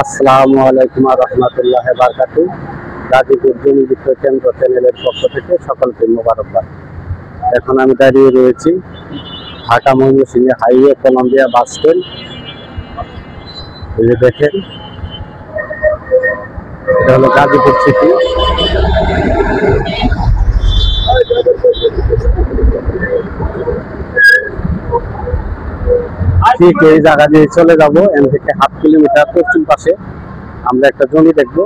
আসসালামু আলাইকুম রহমতুল্লাহ বারকাতু। গাজীপুর জমি বিক্রয় কেন্দ্র চ্যানেলের পক্ষ থেকে সকলকে মোবারকবাদ। এখন আমি দাঁড়িয়ে রয়েছি Dhaka Mymensingh highway Colombia bus stand. এই যে দেখেন, এটা হলো গাজীপুর সিটি। ঠিক এই জায়গা দিয়ে চলে যাব। এখান থেকে 1/2 কিলোমিটার পশ্চিম পাশে আমরা একটা জমি দেখব।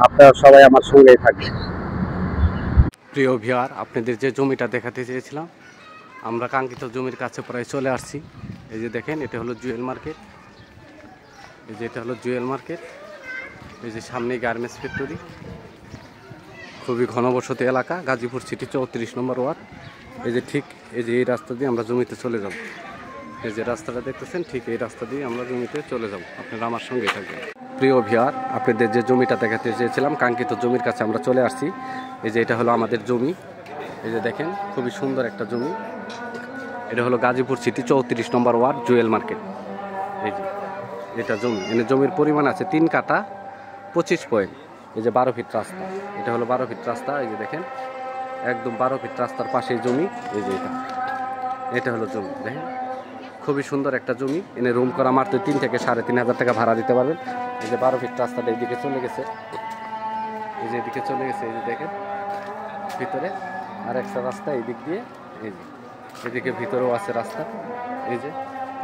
আপনারা সবাই আমার সঙ্গেই থাকবেন। প্রিয় ভিউয়ার, আপনাদের যে জমিটা দেখাতে চেয়েছিলাম, আমরা কাঙ্ক্ষিত জমির কাছে প্রায় চলে আসছি। এই যে দেখেন, এটা হলো জুয়েল মার্কেট। এই যে এটা হলো জুয়েল মার্কেট। এই যে সামনে গার্মেন্টস ফ্যাক্টরি। খুবই ঘনবসতি এলাকা, গাজীপুর সিটি 34 নম্বর ওয়ার্ড। এই যে ঠিক এই যে এই রাস্তা দিয়ে আমরা জমিতে চলে যাব। এই যে রাস্তাটা দেখতেছেন, ঠিক এই রাস্তা দিয়ে আমরা জমিতে চলে যাব। আপনারা আমার সঙ্গে থাকবেন। প্রিয় ভিউয়ার, আপনাদের যে জমিটা দেখাতে চেয়েছিলাম, কাঙ্ক্ষিত জমির কাছে আমরা চলে আসছি। এই যে এটা হলো আমাদের জমি। এই যে দেখেন, খুবই সুন্দর একটা জমি। এটা হলো গাজীপুর সিটি 34 নম্বর ওয়ার্ড, জুয়েল মার্কেট। এই যে এটা জমি, এনে জমির পরিমাণ আছে 3 কাঠা 25 পয়েন্ট। এই যে 12 ফিট রাস্তা, এটা হলো 12 ফিট রাস্তা। এই যে দেখেন, একদম 12 ফিট রাস্তার পাশেই জমি। এই যে এটা হলো জমি। দেখেন, খুবই সুন্দর একটা জমি। এনে রুম করা মাত্র 3 থেকে 3,500 টাকা ভাড়া দিতে পারবেন। এই যে 12 ফিট রাস্তাটা এইদিকে চলে গেছে। এই যে এদিকে চলে গেছে। এই যে দেখেন ভিতরে আর একটা রাস্তা এই দিক দিয়ে। এই যে এদিকে ভিতরেও আছে রাস্তা। এই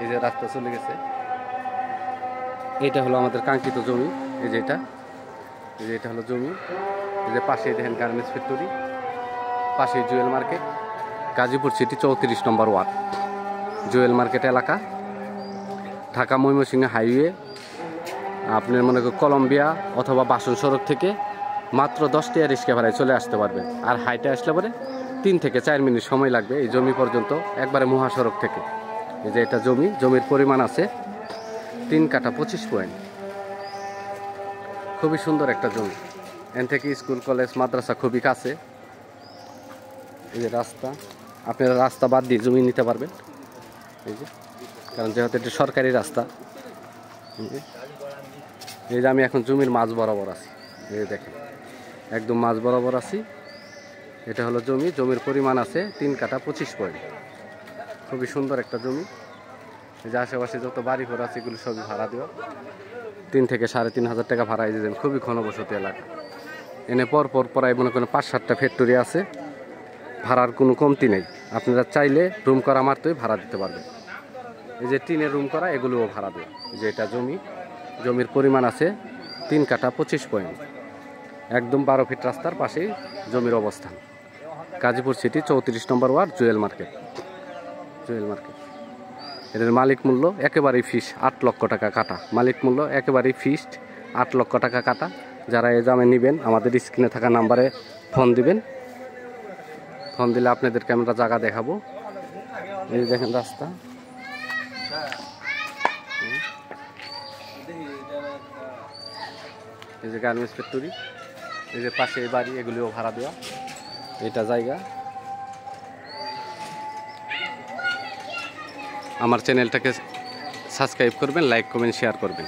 যে রাস্তা চলে গেছে। এটা হলো আমাদের কাঙ্ক্ষিত জমি। এই যে এটা হলো জমি। এই যে পাশে দেখেন গার্মেন্টস ফ্যাক্টরি, পাশে জুয়েল মার্কেট, গাজীপুর সিটি 34 নম্বর ওয়ার্ড, জুয়েল মার্কেট এলাকা, ঢাকা ময়মনসিংহ হাইওয়ে। আপনার মনে করেন কলম্বিয়া অথবা বাসন সড়ক থেকে মাত্র 10 টাকা রিক্সা ভাড়ায় চলে আসতে পারবেন। আর হাইটে আসলে পরে 3 থেকে 4 মিনিট সময় লাগবে এই জমি পর্যন্ত, একবারে মহাসড়ক থেকে। এই যে এটা জমি, জমির পরিমাণ আছে 3 কাঠা 25 পয়েন্ট। খুবই সুন্দর একটা জমি। এখান থেকে স্কুল কলেজ মাদ্রাসা খুবই কাছে। এই যে রাস্তা, আপনারা রাস্তা বাদ দিয়ে জমি নিতে পারবেন। এই যে, কারণ যেহেতু এটা সরকারি রাস্তা। এই যে আমি এখন জমির মাঝ বরাবর আছি। এই যে দেখেন, একদম মাঝ বরাবর আছি। এটা হলো জমি, জমির পরিমাণ আছে 3 কাঠা 25 পয়েন্ট। খুবই সুন্দর একটা জমি। এই যে আশেপাশে যত বাড়ি ঘর আছে এগুলো সবই ভাড়া দেওয়া। 3 থেকে 3,500 টাকা ভাড়া। এই যে খুবই ঘনবসতি এলাকা। এনে পরপর প্রায় মনে করেন 5-7টা ফ্যাক্টরি আছে। ভাড়ার কোনো কমতি নেই। আপনারা চাইলে রুম করা মাত্রই ভাড়া দিতে পারবেন। এই যে টিনের রুম করা, এগুলোও ভাড়া দেওয়া। এই যে এটা জমি, জমির পরিমাণ আছে 3 কাঠা 25 পয়েন্ট। একদম 12 ফিট রাস্তার পাশেই জমির অবস্থান, গাজীপুর সিটি 34 নম্বর ওয়ার্ড, জুয়েল মার্কেট। এদের মালিক মূল্য একেবারেই ফিক্স 8 লক্ষ টাকা কাটা। মালিক মূল্য একেবারেই ফিক্সড 8 লক্ষ টাকা কাটা। যারা এই দামে নেবেন আমাদের স্ক্রিনে থাকা নাম্বারে ফোন দিবেন। ফোন দিলে আপনাদেরকে আমরা জায়গা দেখাবো। এই যে দেখেন রাস্তা। এই যে গার্মেন্টস ফ্যাক্টরি, এই যে পাশে এই বাড়ি, এগুলিও ভাড়া দেওয়া। এটা জায়গা। আমার চ্যানেলটাকে সাবস্ক্রাইব করবেন, লাইক কমেন্ট শেয়ার করবেন।